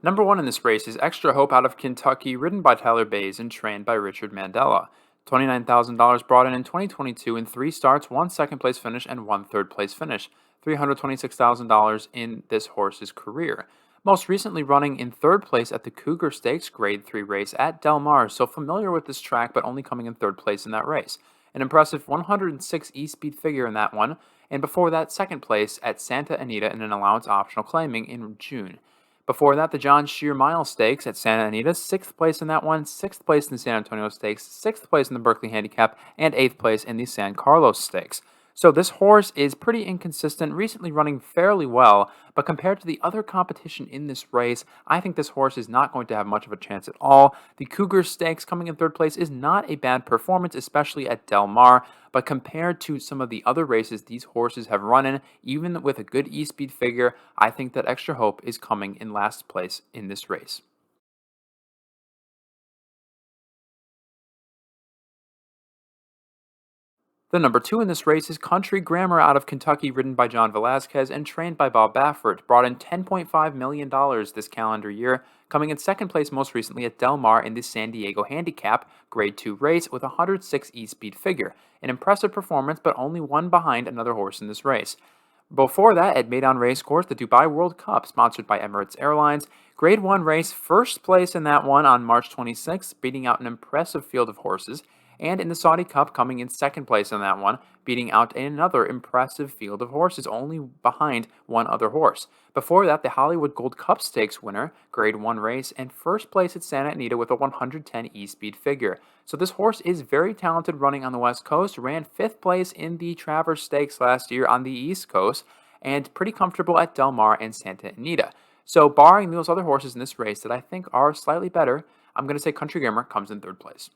Number one in this race is Extra Hope out of Kentucky, ridden by Tyler Bays and trained by Richard Mandela. $29,000 brought in 2022 in three starts, one second place finish, and one third place finish. $326,000 in this horse's career. Most recently running in third place at the Cougar Stakes Grade 3 race at Del Mar, so familiar with this track but only coming in third place in that race. An impressive 106 e-speed figure in that one, and before that, second place at Santa Anita in an allowance optional claiming in June. Before that, the John Shear Mile Stakes at Santa Anita, sixth place in that one, sixth place in the San Antonio Stakes, sixth place in the Berkeley Handicap, and eighth place in the San Carlos Stakes. So this horse is pretty inconsistent, recently running fairly well, but compared to the other competition in this race, I think this horse is not going to have much of a chance at all. The Cougar Stakes coming in third place is not a bad performance, especially at Del Mar, but compared to some of the other races these horses have run in, even with a good e-speed figure, I think that Extra Hope is coming in last place in this race. The number two in this race is Country Grammar out of Kentucky, ridden by John Velazquez and trained by Bob Baffert. Brought in $10.5 million this calendar year, coming in second place most recently at Del Mar in the San Diego Handicap Grade 2 race with a 106 e-speed figure. An impressive performance, but only one behind another horse in this race. Before that, at Meydan Racecourse, the Dubai World Cup, sponsored by Emirates Airlines. Grade 1 race, first place in that one on March 26th, beating out an impressive field of horses. And in the Saudi Cup, coming in second place in that one, beating out another impressive field of horses, only behind one other horse. Before that, the Hollywood Gold Cup Stakes winner, Grade 1 race, and first place at Santa Anita with a 110 e-speed figure. So this horse is very talented running on the West Coast, ran fifth place in the Travers Stakes last year on the East Coast, and pretty comfortable at Del Mar and Santa Anita. So barring those other horses in this race that I think are slightly better, I'm going to say Country Grammar comes in third place.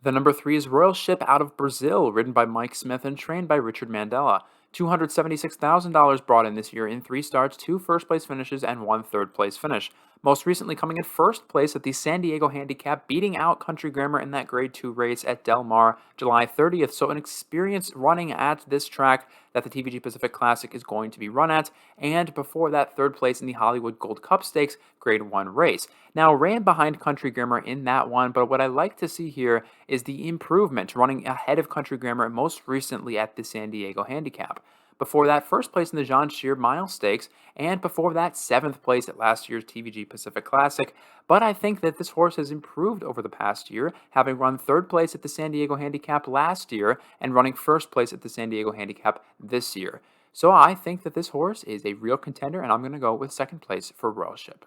The number three is Royal Ship out of Brazil, ridden by Mike Smith and trained by Richard Mandela. $276,000 brought in this year in three starts, two first place finishes, and one third place finish. Most recently coming in first place at the San Diego Handicap, beating out Country Grammar in that Grade 2 race at Del Mar July 30th. So an experience running at this track that the TVG Pacific Classic is going to be run at, and before that, third place in the Hollywood Gold Cup Stakes Grade 1 race. Now, ran behind Country Grammar in that one, but what I like to see here is the improvement, running ahead of Country Grammar most recently at the San Diego Handicap. Before that, first place in the John Shear Mile Stakes, and before that, seventh place at last year's TVG Pacific Classic. But I think that this horse has improved over the past year, having run third place at the San Diego Handicap last year and running first place at the San Diego Handicap this year. So I think that this horse is a real contender, and I'm going to go with second place for Royal Ship.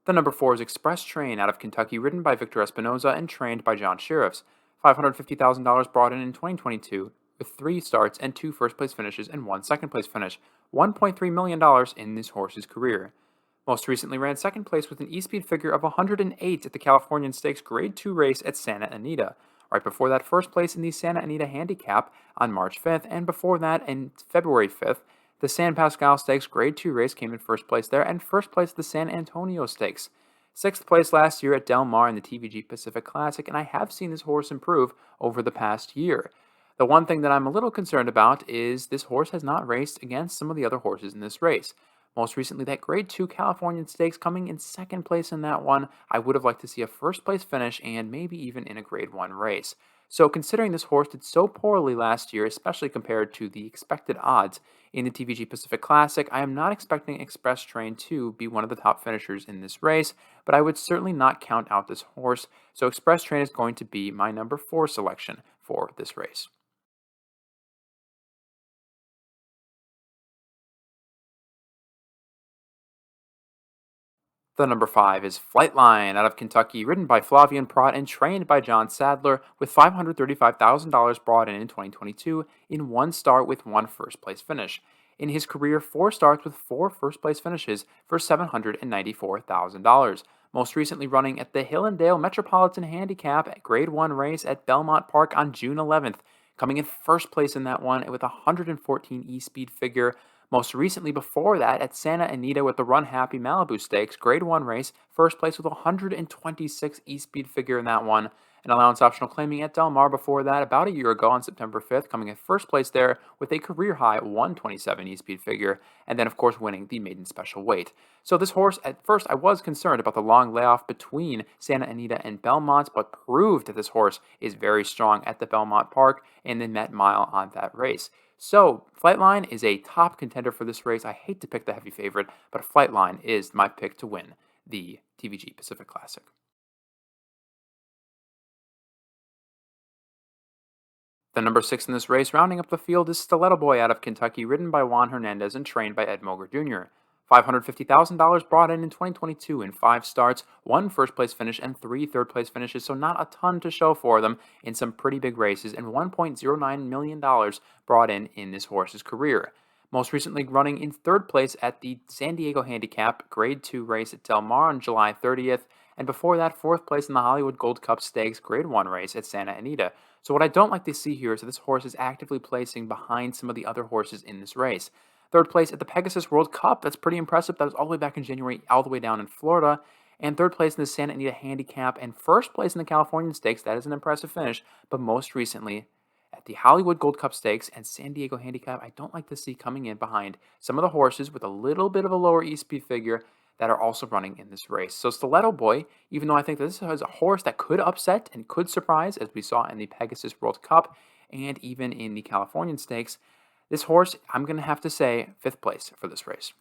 The number four is Express Train out of Kentucky, ridden by Victor Espinoza and trained by John Sheriffs. $550,000 brought in 2022 with three starts and two first place finishes and one second place finish. $1.3 million in this horse's career. Most recently ran second place with an e-speed figure of 108 at the Californian Stakes Grade 2 race at Santa Anita. Right before that, first place in the Santa Anita Handicap on March 5th, and before that, in February 5th, the San Pascal Stakes Grade 2 race came in first place there, and first place at the San Antonio Stakes. Sixth place last year at Del Mar in the TVG Pacific Classic, and I have seen this horse improve over the past year. The one thing that I'm a little concerned about is this horse has not raced against some of the other horses in this race. Most recently, that Grade 2 Californian Stakes coming in second place in that one. I would have liked to see a first place finish and maybe even in a Grade 1 race. So considering this horse did so poorly last year, especially compared to the expected odds in the TVG Pacific Classic, I am not expecting Express Train to be one of the top finishers in this race, but I would certainly not count out this horse. So Express Train is going to be my number four selection for this race. The number five is Flightline out of Kentucky, ridden by Flavian Prat and trained by John Sadler, with $535,000 brought in 2022 in one start with one first place finish. In his career, four starts with four first place finishes for $794,000. Most recently running at the Hillendale Metropolitan Handicap at Grade 1 race at Belmont Park on June 11th, coming in first place in that one with a 114 e-speed figure. Most recently, before that, at Santa Anita with the Run Happy Malibu Stakes, Grade 1 race, first place with 126 e-speed figure in that one. An allowance optional claiming at Del Mar before that about a year ago on September 5th, coming in first place there with a career high 127 e-speed figure, and then of course winning the maiden special weight. So this horse, at first I was concerned about the long layoff between Santa Anita and Belmont, but proved that this horse is very strong at the Belmont Park and the Met Mile on that race. So, Flightline is a top contender for this race. I hate to pick the heavy favorite, but Flightline is my pick to win the TVG Pacific Classic. The number 6 in this race, rounding up the field, is Stiletto Boy out of Kentucky, ridden by Juan Hernandez and trained by Ed Moger Jr. $550,000 brought in 2022 in 5 starts, one first place finish, and 3 third place finishes, so not a ton to show for them in some pretty big races, and $1.09 million brought in this horse's career. Most recently running in third place at the San Diego Handicap Grade 2 race at Del Mar on July 30th, and before that, fourth place in the Hollywood Gold Cup Stakes Grade 1 race at Santa Anita. So what I don't like to see here is that this horse is actively placing behind some of the other horses in this race. Third place at the Pegasus World Cup, that's pretty impressive. That was all the way back in January, all the way down in Florida. And third place in the Santa Anita Handicap, and first place in the Californian Stakes. That is an impressive finish. But most recently, at the Hollywood Gold Cup Stakes and San Diego Handicap, I don't like to see coming in behind some of the horses with a little bit of a lower e-speed figure that are also running in this race. So Stiletto Boy, even though I think this is a horse that could upset and could surprise, as we saw in the Pegasus World Cup and even in the Californian Stakes, this horse, I'm going to have to say, fifth place for this race.